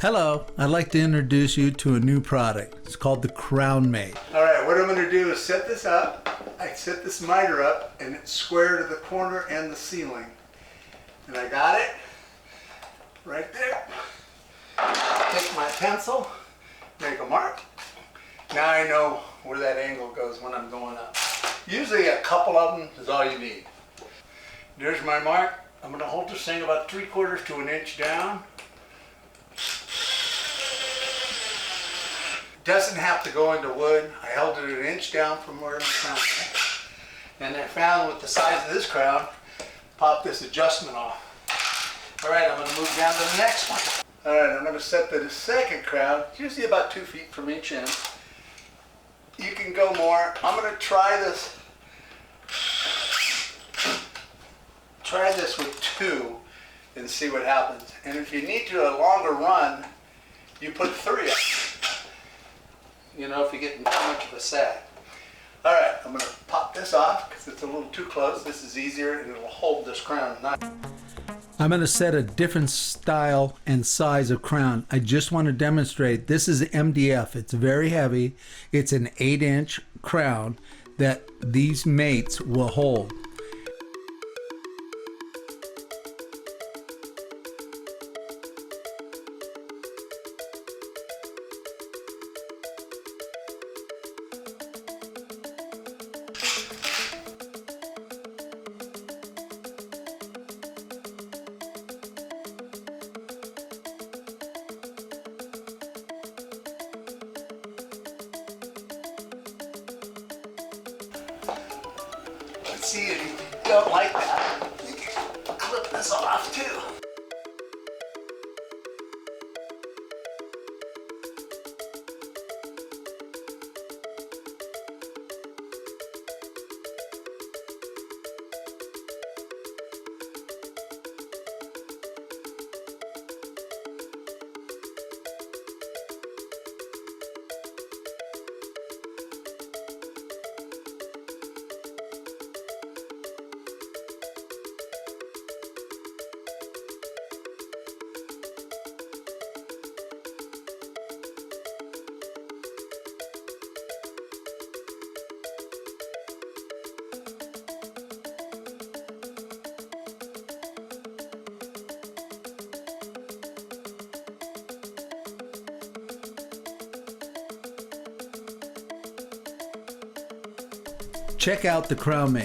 Hello, I'd like to introduce you to a new product. It's called the Crown Mate. All right, what I'm going to do is set this up. I set this miter up and it's square to the corner and the ceiling. And I got it right there. Take my pencil, make a mark. Now I know where that angle goes when I'm going up. Usually a couple of them is all you need. There's my mark. I'm going to hold this thing about 3/4 to an inch down. Doesn't have to go into wood. I held it an inch down from where my crown was. And I found with the size of this crown, pop this adjustment off. All right, I'm going to move down to the next one. All right, I'm going to set the second crown, usually about 2 feet from each end. You can go more. I'm going to try this. Try this with 2 and see what happens. And if you need to a longer run, you put 3 up. You know, if you're getting too much of a sag. All right, I'm going to pop this off because it's a little too close. This is easier and it'll hold this crown. I'm going to set a different style and size of crown. I just want to demonstrate this is MDF. It's very heavy. It's an 8-inch crown that these mates will hold. Let's see if you don't like that. You can clip this off too. Check out the Crown Mate.